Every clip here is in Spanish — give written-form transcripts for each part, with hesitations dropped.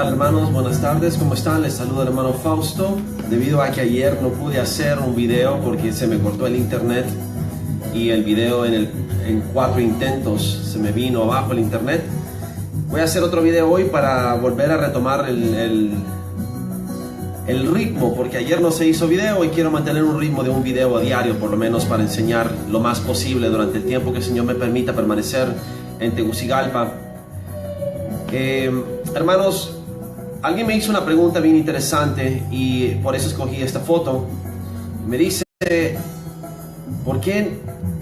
tal, hermanos? Buenas tardes, ¿cómo están? Les saluda el hermano Fausto. Debido a que ayer no pude hacer un video porque se me cortó el internet y el video en 4 intentos se me vino abajo el internet, voy a hacer otro video hoy para volver a retomar el ritmo, porque ayer no se hizo video y quiero mantener un ritmo de un video a diario, por lo menos para enseñar lo más posible durante el tiempo que el Señor me permita permanecer en Tegucigalpa. Hermanos, alguien me hizo una pregunta bien interesante y por eso escogí esta foto. Me dice, ¿por qué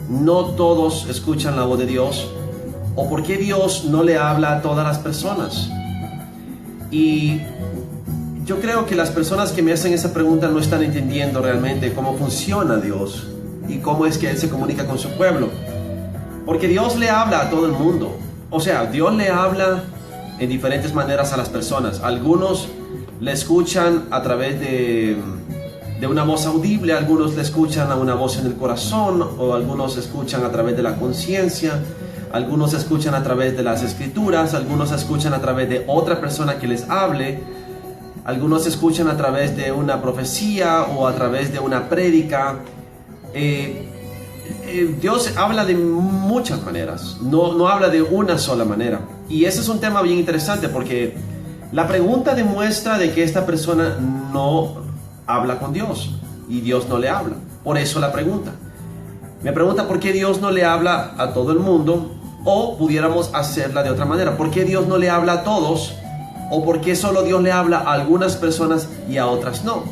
no todos escuchan la voz de Dios? ¿O por qué Dios no le habla a todas las personas? Y yo creo que las personas que me hacen esa pregunta no están entendiendo realmente cómo funciona Dios y cómo es que Él se comunica con su pueblo. Porque Dios le habla a todo el mundo. O sea, Dios le habla en diferentes maneras a las personas. Algunos le escuchan a través de una voz audible, algunos le escuchan a una voz en el corazón, o algunos escuchan a través de la conciencia, algunos escuchan a través de las escrituras, algunos escuchan a través de otra persona que les hable, algunos escuchan a través de una profecía o a través de una prédica. Dios habla de muchas maneras, no habla de una sola manera. Y ese es un tema bien interesante porque la pregunta demuestra de que esta persona no habla con Dios y Dios no le habla. Por eso la pregunta. Me pregunta por qué Dios no le habla a todo el mundo, o pudiéramos hacerla de otra manera. ¿Por qué Dios no le habla a todos? ¿O por qué solo Dios le habla a algunas personas y a otras no?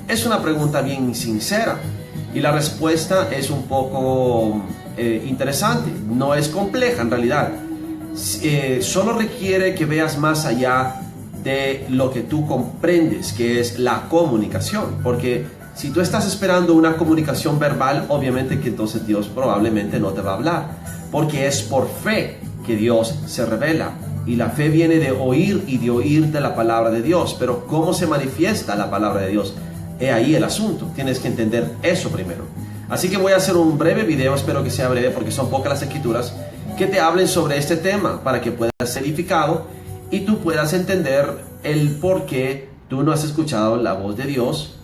Es una pregunta bien sincera. Y la respuesta es un poco interesante, no es compleja en realidad. Solo requiere que veas más allá de lo que tú comprendes, que es la comunicación. Porque si tú estás esperando una comunicación verbal, obviamente que entonces Dios probablemente no te va a hablar. Porque es por fe que Dios se revela. Y la fe viene de oír y de oír de la palabra de Dios. Pero ¿cómo se manifiesta la palabra de Dios? He ahí el asunto, tienes que entender eso primero. Así que voy a hacer un breve video, espero que sea breve porque son pocas las escrituras que te hablen sobre este tema para que puedas ser edificado y tú puedas entender el por qué tú no has escuchado la voz de Dios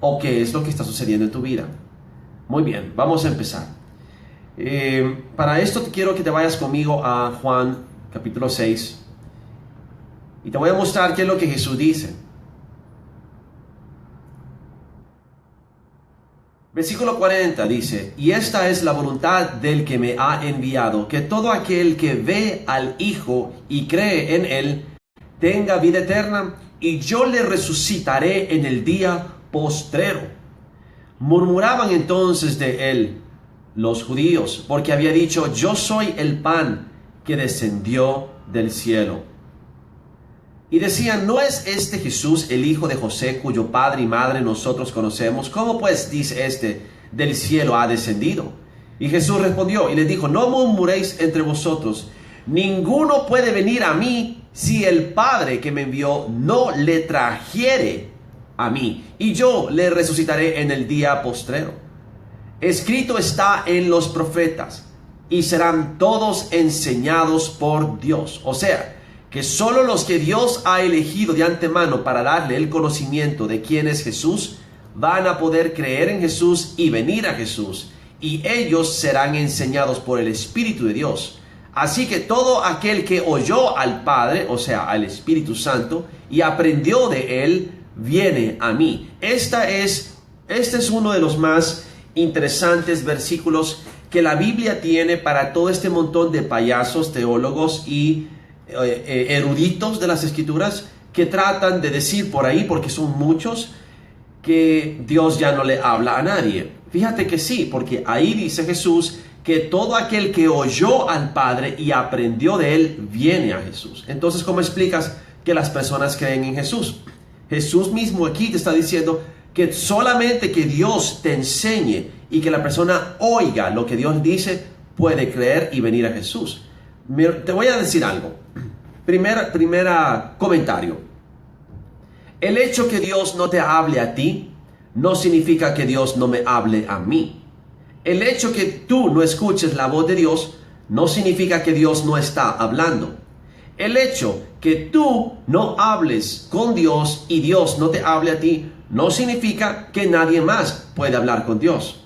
o qué es lo que está sucediendo en tu vida. Muy bien, vamos a empezar. Para esto quiero que te vayas conmigo a Juan capítulo 6 y te voy a mostrar qué es lo que Jesús dice. Versículo 40 dice, y esta es la voluntad del que me ha enviado, que todo aquel que ve al Hijo y cree en Él, tenga vida eterna, y yo le resucitaré en el día postrero. Murmuraban entonces de Él los judíos, porque había dicho, yo soy el pan que descendió del cielo. Y decían, ¿no es este Jesús el hijo de José, cuyo padre y madre nosotros conocemos? ¿Cómo pues dice este, del cielo ha descendido? Y Jesús respondió y les dijo, no murmuréis entre vosotros, ninguno puede venir a mí si el Padre que me envió no le trajere a mí, y yo le resucitaré en el día postrero. Escrito está en los profetas, y serán todos enseñados por Dios. O sea, que solo los que Dios ha elegido de antemano para darle el conocimiento de quién es Jesús, van a poder creer en Jesús y venir a Jesús, y ellos serán enseñados por el Espíritu de Dios. Así que todo aquel que oyó al Padre, o sea, al Espíritu Santo, y aprendió de Él, viene a mí. Este es uno de los más interesantes versículos que la Biblia tiene para todo este montón de payasos, teólogos y eruditos de las escrituras que tratan de decir por ahí, porque son muchos, que Dios ya no le habla a nadie. Fíjate que sí, porque ahí dice Jesús que todo aquel que oyó al Padre y aprendió de Él viene a Jesús. Entonces, ¿cómo explicas que las personas creen en Jesús? Jesús mismo aquí te está diciendo que solamente que Dios te enseñe y que la persona oiga lo que Dios dice puede creer y venir a Jesús. Te voy a decir algo. Primera comentario. El hecho que Dios no te hable a ti no significa que Dios no me hable a mí. El hecho que tú no escuches la voz de Dios no significa que Dios no está hablando. El hecho que tú no hables con Dios y Dios no te hable a ti, no significa que nadie más puede hablar con Dios.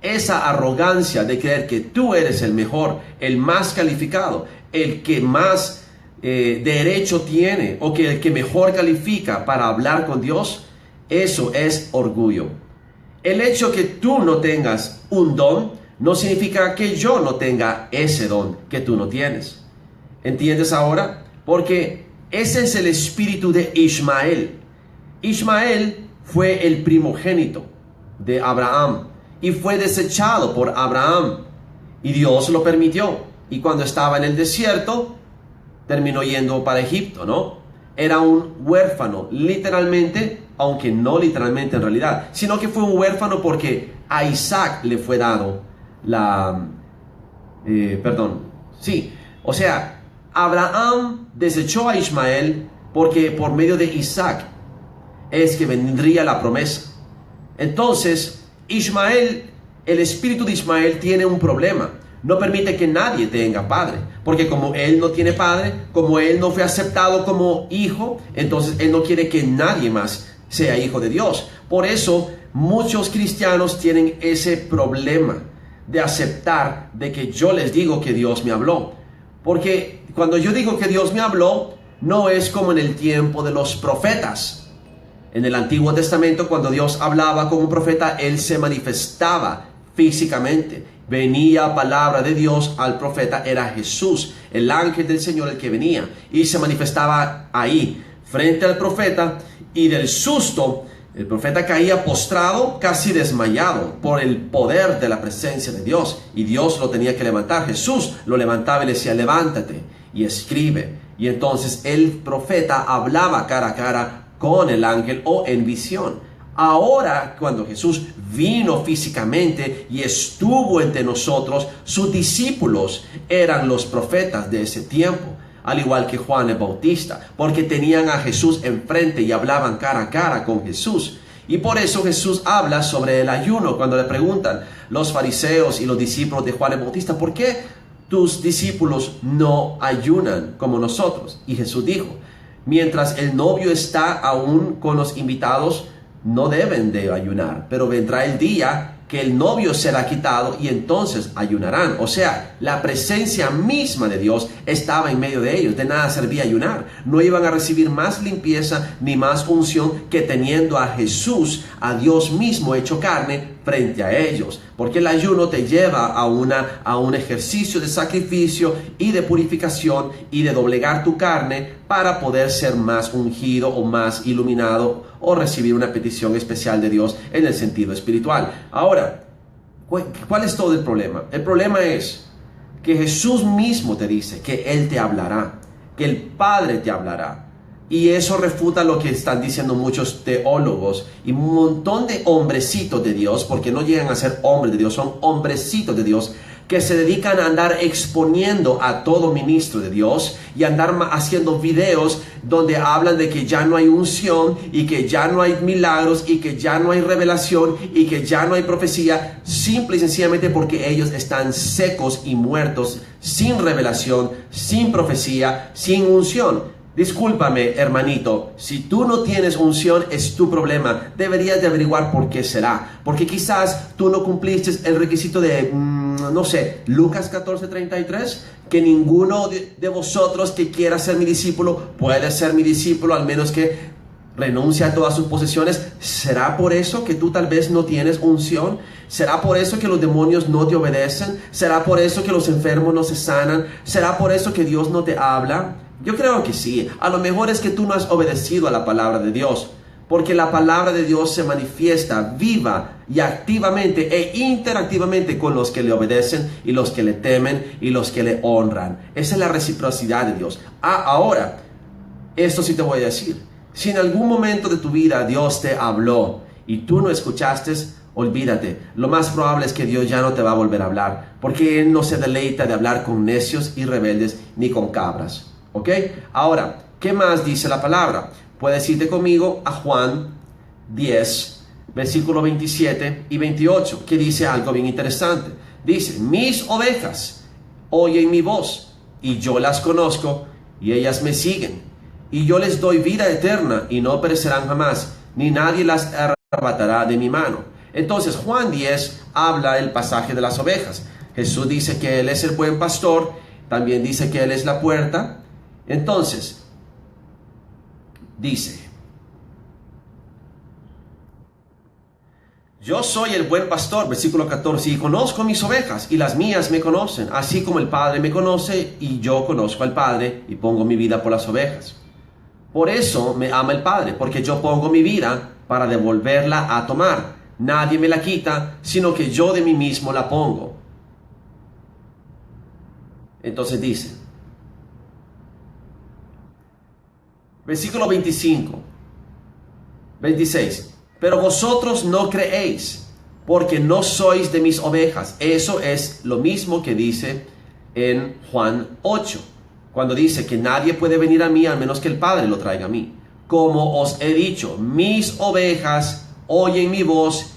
Esa arrogancia de creer que tú eres el mejor, el más calificado, el que más derecho tiene o que el que mejor califica para hablar con Dios, eso es orgullo. El hecho que tú no tengas un don no significa que yo no tenga ese don que tú no tienes. ¿Entiendes ahora? Porque ese es el espíritu de Ismael. Ismael fue el primogénito de Abraham y fue desechado por Abraham y Dios lo permitió. Y cuando estaba en el desierto, terminó yendo para Egipto, ¿no? Era un huérfano, literalmente, aunque no literalmente en realidad, sino que fue un huérfano porque a Isaac le fue dado o sea, Abraham desechó a Ismael porque por medio de Isaac es que vendría la promesa. Entonces, Ismael, el espíritu de Ismael tiene un problema. No permite que nadie tenga padre, porque como él no tiene padre, como él no fue aceptado como hijo, entonces él no quiere que nadie más sea hijo de Dios. Por eso muchos cristianos tienen ese problema de aceptar de que yo les digo que Dios me habló. Porque cuando yo digo que Dios me habló, no es como en el tiempo de los profetas. En el Antiguo Testamento, cuando Dios hablaba con un profeta, él se manifestaba físicamente. Venía palabra de Dios al profeta, era Jesús, el ángel del Señor el que venía y se manifestaba ahí frente al profeta, y del susto el profeta caía postrado, casi desmayado por el poder de la presencia de Dios, y Dios lo tenía que levantar. Jesús lo levantaba y le decía: levántate y escribe. Y entonces el profeta hablaba cara a cara con el ángel o en visión. Ahora, cuando Jesús vino físicamente y estuvo entre nosotros, sus discípulos eran los profetas de ese tiempo, al igual que Juan el Bautista, porque tenían a Jesús enfrente y hablaban cara a cara con Jesús. Y por eso Jesús habla sobre el ayuno cuando le preguntan los fariseos y los discípulos de Juan el Bautista: ¿por qué tus discípulos no ayunan como nosotros? Y Jesús dijo: mientras el novio está aún con los invitados, no deben de ayunar, pero vendrá el día que el novio será quitado y entonces ayunarán. O sea, la presencia misma de Dios estaba en medio de ellos. De nada servía ayunar. No iban a recibir más limpieza ni más unción que teniendo a Jesús, a Dios mismo hecho carne, frente a ellos. Porque el ayuno te lleva a un ejercicio de sacrificio y de purificación y de doblegar tu carne para poder ser más ungido o más iluminado o recibir una petición especial de Dios en el sentido espiritual. Ahora, ¿cuál es todo el problema? El problema es que Jesús mismo te dice que Él te hablará, que el Padre te hablará. Y eso refuta lo que están diciendo muchos teólogos y un montón de hombrecitos de Dios, porque no llegan a ser hombres de Dios, son hombrecitos de Dios, que se dedican a andar exponiendo a todo ministro de Dios y andar haciendo videos donde hablan de que ya no hay unción y que ya no hay milagros y que ya no hay revelación y que ya no hay profecía, simple y sencillamente porque ellos están secos y muertos, sin revelación, sin profecía, sin unción. Discúlpame, hermanito, si tú no tienes unción es tu problema. Deberías de averiguar por qué será. Porque quizás tú no cumpliste el requisito de, Lucas 14:33, que ninguno de vosotros que quiera ser mi discípulo puede ser mi discípulo al menos que renuncie a todas sus posesiones. ¿Será por eso que tú tal vez no tienes unción? ¿Será por eso que los demonios no te obedecen? ¿Será por eso que los enfermos no se sanan? ¿Será por eso que Dios no te habla? Yo creo que sí. A lo mejor es que tú no has obedecido a la palabra de Dios, porque la palabra de Dios se manifiesta viva y activamente e interactivamente con los que le obedecen y los que le temen y los que le honran. Esa es la reciprocidad de Dios. Ahora, esto sí te voy a decir: si en algún momento de tu vida Dios te habló y tú no escuchaste, olvídate. Lo más probable es que Dios ya no te va a volver a hablar, porque Él no se deleita de hablar con necios y rebeldes ni con cabras. ¿Ok? Ahora, ¿qué más dice la palabra? Puedes irte conmigo a Juan 10, versículo 27 y 28, que dice algo bien interesante. Dice: mis ovejas oyen mi voz, y yo las conozco, y ellas me siguen. y yo les doy vida eterna y no perecerán jamás, ni nadie las arrebatará de mi mano. Entonces Juan 10 habla el pasaje de las ovejas. Jesús dice que Él es el buen pastor, también dice que Él es la puerta. Entonces, dice: yo soy el buen pastor, versículo 14, y conozco mis ovejas, y las mías me conocen, así como el Padre me conoce, y yo conozco al Padre, y pongo mi vida por las ovejas. Por eso me ama el Padre, porque yo pongo mi vida para devolverla a tomar. Nadie me la quita, sino que yo de mí mismo la pongo. Entonces dice, versículo 25, 26, pero vosotros no creéis, porque no sois de mis ovejas. Eso es lo mismo que dice en Juan 8, cuando dice que nadie puede venir a mí al menos que el Padre lo traiga a mí. Como os he dicho, mis ovejas oyen mi voz,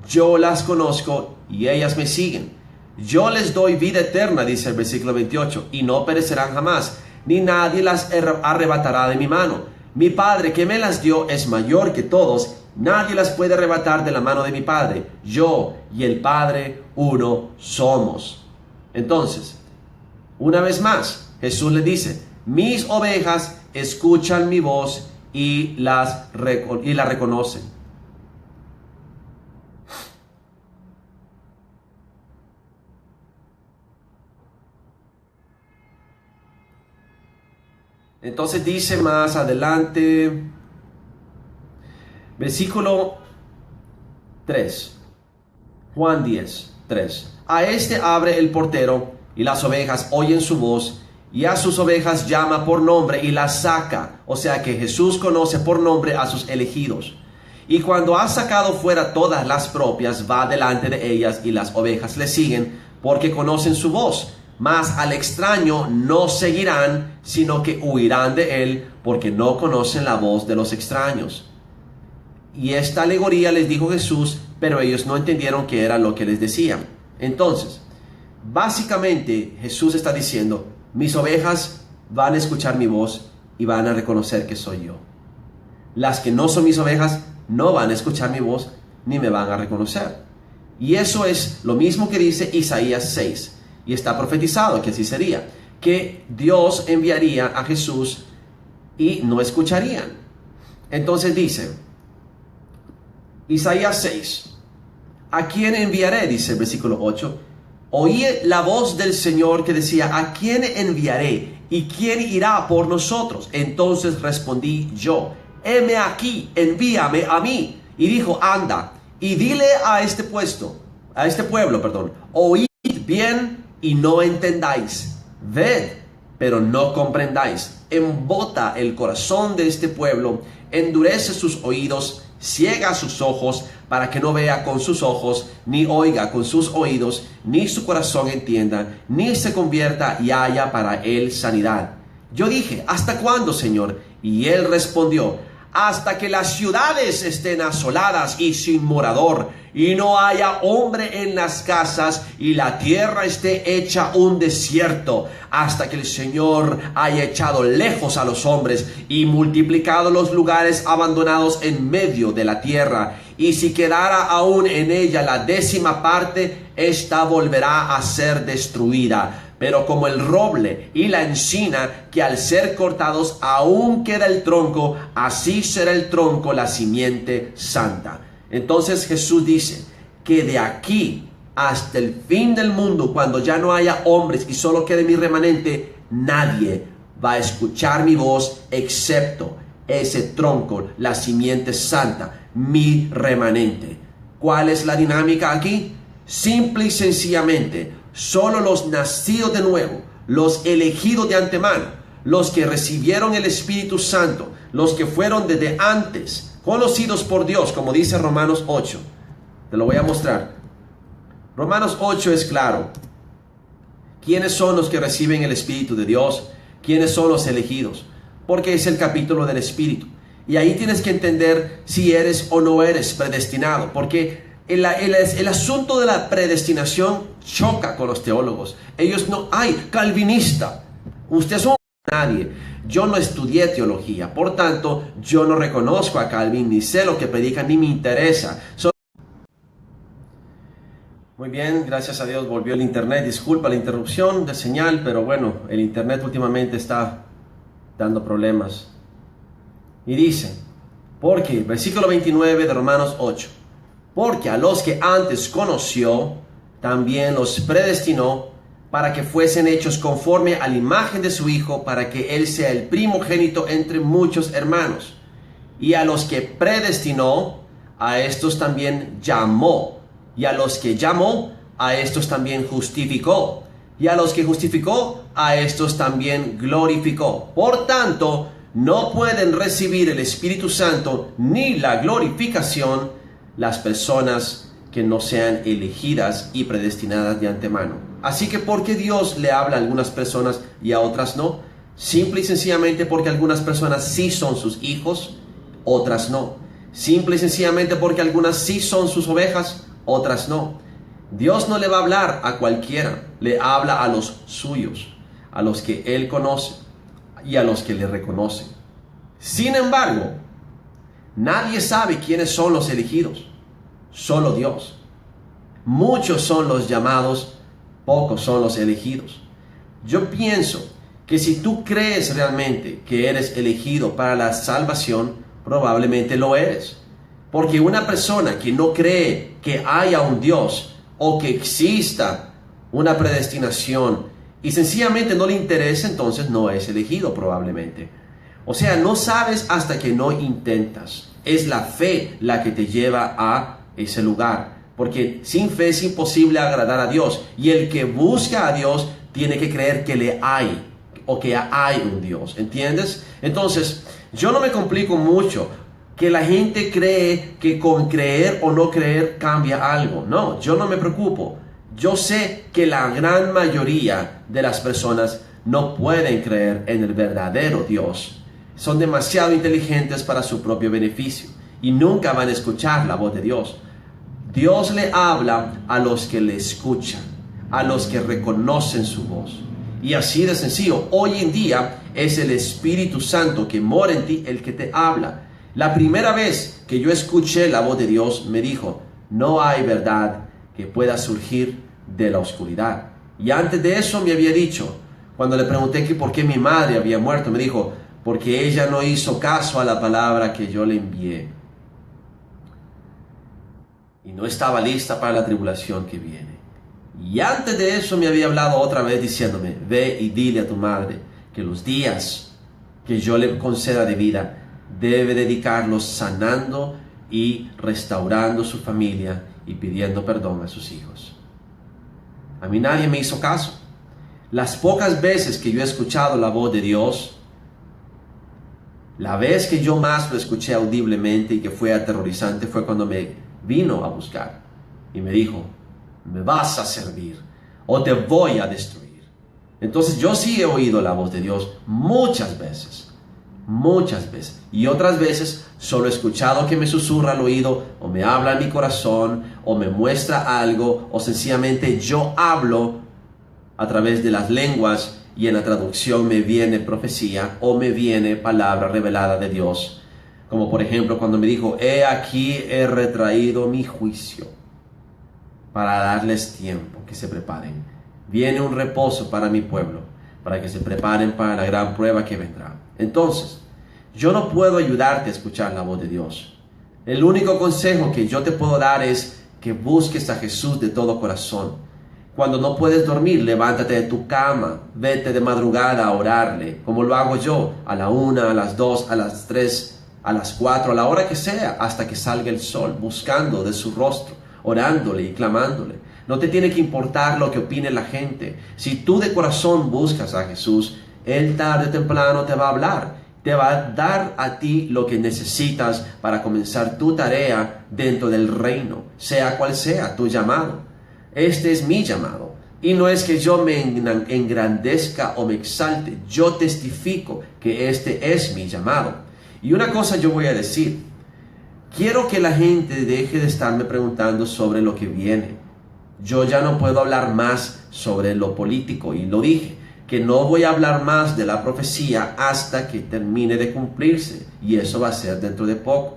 yo las conozco y ellas me siguen. Yo les doy vida eterna, dice el versículo 28, y no perecerán jamás, ni nadie las arrebatará de mi mano. Mi Padre que me las dio es mayor que todos, nadie las puede arrebatar de la mano de mi Padre. Yo y el Padre uno somos. Entonces, una vez más, Jesús le dice, mis ovejas escuchan mi voz y la reconocen. Entonces dice más adelante, versículo 3, Juan 10, 3. A este abre el portero, y las ovejas oyen su voz, y a sus ovejas llama por nombre y las saca. O sea que Jesús conoce por nombre a sus elegidos. Y cuando ha sacado fuera todas las propias, va delante de ellas, y las ovejas le siguen, porque conocen su voz. Mas al extraño no seguirán, sino que huirán de él, porque no conocen la voz de los extraños. Y esta alegoría les dijo Jesús, pero ellos no entendieron qué era lo que les decía. Entonces, básicamente Jesús está diciendo, mis ovejas van a escuchar mi voz y van a reconocer que soy yo. Las que no son mis ovejas no van a escuchar mi voz ni me van a reconocer. Y eso es lo mismo que dice Isaías 6. Y está profetizado que así sería, que Dios enviaría a Jesús y no escucharían. Entonces dice, Isaías 6, ¿a quién enviaré? Dice el versículo 8. Oí la voz del Señor que decía, ¿a quién enviaré? ¿Y quién irá por nosotros? Entonces respondí yo, heme aquí, envíame a mí. Y dijo, anda, y dile a este pueblo, oíd bien y no entendáis, ved, pero no comprendáis. Embota el corazón de este pueblo, endurece sus oídos, ciega sus ojos, para que no vea con sus ojos, ni oiga con sus oídos, ni su corazón entienda, ni se convierta y haya para él sanidad. Yo dije, ¿hasta cuándo, Señor? Y él respondió, hasta que las ciudades estén asoladas y sin morador, y no haya hombre en las casas, y la tierra esté hecha un desierto, hasta que el Señor haya echado lejos a los hombres y multiplicado los lugares abandonados en medio de la tierra. Y si quedara aún en ella la 10ª parte, ésta volverá a ser destruida. Pero como el roble y la encina, que al ser cortados aún queda el tronco, así será el tronco la simiente santa. Entonces Jesús dice que de aquí hasta el fin del mundo, cuando ya no haya hombres y solo quede mi remanente, nadie va a escuchar mi voz excepto ese tronco, la simiente santa, mi remanente. ¿Cuál es la dinámica aquí? Simple y sencillamente, solo los nacidos de nuevo, los elegidos de antemano, los que recibieron el Espíritu Santo, los que fueron desde antes conocidos por Dios, como dice Romanos 8. Te lo voy a mostrar. Romanos 8 es claro. ¿Quiénes son los que reciben el Espíritu de Dios? ¿Quiénes son los elegidos? Porque es el capítulo del Espíritu. Y ahí tienes que entender si eres o no eres predestinado, porque el asunto de la predestinación choca con los teólogos. Ellos no, calvinista, usted es un nadie. Yo no estudié teología, por tanto, yo no reconozco a Calvin, ni sé lo que predica, ni me interesa. Muy bien, gracias a Dios volvió el internet. Disculpa la interrupción de señal, pero bueno, el internet últimamente está dando problemas. Y dice, porque, versículo 29 de Romanos 8, porque a los que antes conoció, también los predestinó para que fuesen hechos conforme a la imagen de su Hijo, para que Él sea el primogénito entre muchos hermanos. Y a los que predestinó, a estos también llamó. Y a los que llamó, a estos también justificó. Y a los que justificó, a estos también glorificó. Por tanto, no pueden recibir el Espíritu Santo ni la glorificación las personas que no sean elegidas y predestinadas de antemano. Así que ¿por qué Dios le habla a algunas personas y a otras no? Simple y sencillamente porque algunas personas sí son sus hijos, otras no. Simple y sencillamente porque algunas sí son sus ovejas, otras no. Dios no le va a hablar a cualquiera, le habla a los suyos, a los que Él conoce y a los que le reconocen. Sin embargo, nadie sabe quiénes son los elegidos, solo Dios. Muchos son los llamados, pocos son los elegidos. Yo pienso que si tú crees realmente que eres elegido para la salvación, probablemente lo eres. Porque una persona que no cree que haya un Dios o que exista una predestinación y sencillamente no le interesa, entonces no es elegido probablemente. O sea, no sabes hasta que no intentas. Es la fe la que te lleva a ese lugar. Porque sin fe es imposible agradar a Dios. Y el que busca a Dios tiene que creer que le hay o que hay un Dios. ¿Entiendes? Entonces, yo no me complico mucho que la gente cree que con creer o no creer cambia algo. No, yo no me preocupo. Yo sé que la gran mayoría de las personas no pueden creer en el verdadero Dios. Son demasiado inteligentes para su propio beneficio y nunca van a escuchar la voz de Dios. Dios le habla a los que le escuchan, a los que reconocen su voz. Y así de sencillo, hoy en día es el Espíritu Santo que mora en ti el que te habla. La primera vez que yo escuché la voz de Dios me dijo, no hay verdad que pueda surgir de la oscuridad. Y antes de eso me había dicho, cuando le pregunté que por qué mi madre había muerto, me dijo, porque ella no hizo caso a la palabra que yo le envié. Y no estaba lista para la tribulación que viene. Y antes de eso me había hablado otra vez diciéndome, ve y dile a tu madre que los días que yo le conceda de vida, debe dedicarlos sanando y restaurando su familia y pidiendo perdón a sus hijos. A mí nadie me hizo caso. Las pocas veces que yo he escuchado la voz de Dios, la vez que yo más lo escuché audiblemente y que fue aterrorizante fue cuando me vino a buscar y me dijo, me vas a servir o te voy a destruir. Entonces yo sí he oído la voz de Dios muchas veces. Y otras veces solo he escuchado que me susurra al oído o me habla en mi corazón o me muestra algo o sencillamente yo hablo a través de las lenguas y en la traducción me viene profecía o me viene palabra revelada de Dios. Como por ejemplo cuando me dijo, he aquí he retraído mi juicio para darles tiempo, que se preparen. Viene un reposo para mi pueblo, para que se preparen para la gran prueba que vendrá. Entonces, yo no puedo ayudarte a escuchar la voz de Dios. El único consejo que yo te puedo dar es que busques a Jesús de todo corazón. Cuando no puedes dormir, levántate de tu cama, vete de madrugada a orarle, como lo hago yo, a la 1, a las 2, a las 3, a las 4, a la hora que sea, hasta que salga el sol, buscando de su rostro, orándole y clamándole. No te tiene que importar lo que opine la gente. Si tú de corazón buscas a Jesús, Él tarde o temprano te va a hablar. Te va a dar a ti lo que necesitas para comenzar tu tarea dentro del reino, sea cual sea tu llamado. Este es mi llamado. Y no es que yo me engrandezca o me exalte. Yo testifico que este es mi llamado. Y una cosa yo voy a decir. Quiero que la gente deje de estarme preguntando sobre lo que viene. Yo ya no puedo hablar más sobre lo político y lo dije. que no voy a hablar más de la profecía hasta que termine de cumplirse, y eso va a ser dentro de poco.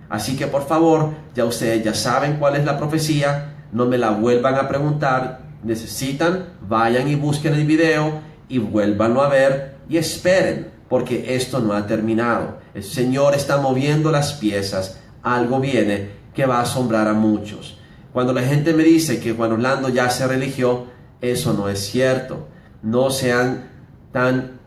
Así que por favor, ya ustedes ya saben cuál es la profecía, no me la vuelvan a preguntar. Necesitan, vayan y busquen el video y vuélvanlo a ver y esperen, porque esto no ha terminado. El Señor está moviendo las piezas, algo viene que va a asombrar a muchos. Cuando la gente me dice que Juan Orlando ya se religió, eso no es cierto. No sean tan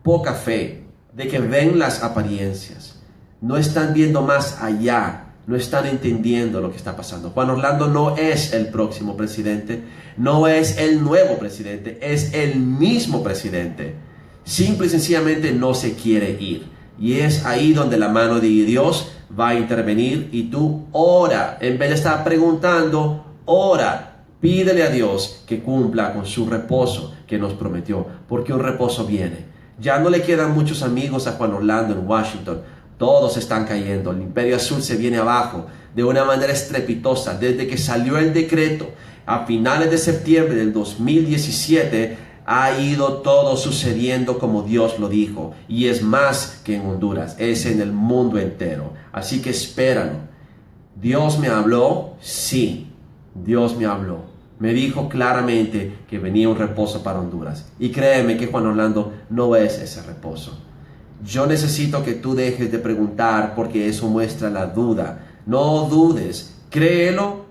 poca fe de que ven las apariencias. No están viendo más allá. No están entendiendo lo que está pasando. Juan Orlando no es el próximo presidente. No es el nuevo presidente. Es el mismo presidente. Simple y sencillamente no se quiere ir. Y es ahí donde la mano de Dios va a intervenir. Y tú ora. En vez de estar preguntando, ora. Pídele a Dios que cumpla con su reposo que nos prometió, porque un reposo viene. Ya no le quedan muchos amigos a Juan Orlando en Washington. Todos están cayendo. El Imperio Azul se viene abajo de una manera estrepitosa. Desde que salió el decreto a finales de septiembre del 2017, ha ido todo sucediendo como Dios lo dijo. Y es más que en Honduras, es en el mundo entero. Así que espéralo. ¿Dios me habló? Sí, Dios me habló. Me dijo claramente que venía un reposo para Honduras. Y créeme que Juan Orlando no es ese reposo. Yo necesito que tú dejes de preguntar, porque eso muestra la duda. No dudes, créelo,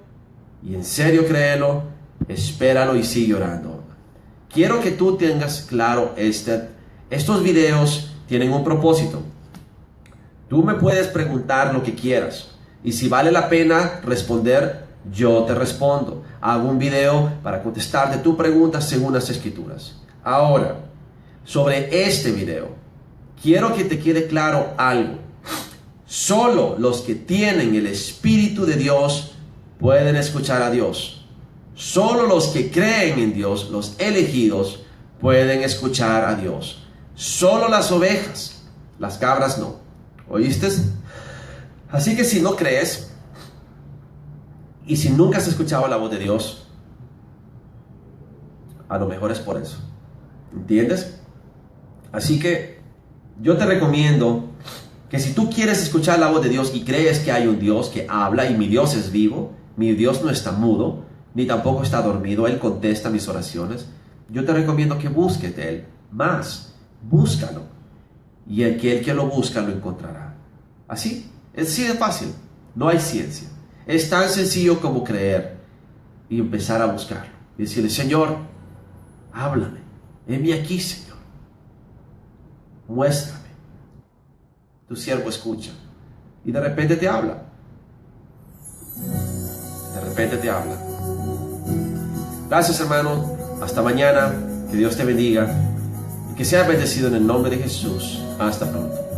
y en serio créelo, espéralo y sigue orando. Quiero que tú tengas claro estos videos tienen un propósito. Tú me puedes preguntar lo que quieras, y si vale la pena responder, yo te respondo. Hago un video para contestarte tu pregunta según las Escrituras. Ahora, sobre este video, quiero que te quede claro algo. Solo los que tienen el Espíritu de Dios pueden escuchar a Dios. Solo los que creen en Dios, los elegidos, pueden escuchar a Dios. Solo las ovejas, las cabras no. ¿Oíste? Así que si no crees, y si nunca has escuchado la voz de Dios, a lo mejor es por eso. ¿Entiendes? Así que yo te recomiendo que si tú quieres escuchar la voz de Dios y crees que hay un Dios que habla y mi Dios es vivo, mi Dios no está mudo, ni tampoco está dormido, Él contesta mis oraciones, yo te recomiendo que busques de Él más. Búscalo. Y el que lo busca lo encontrará. Así, es así de fácil. No hay ciencia. Es tan sencillo como creer y empezar a buscarlo. Y decirle, Señor, háblame. Heme aquí, Señor. Muéstrame. Tu siervo escucha. Y de repente te habla. De repente te habla. Gracias, hermano. Hasta mañana. Que Dios te bendiga. Y que seas bendecido en el nombre de Jesús. Hasta pronto.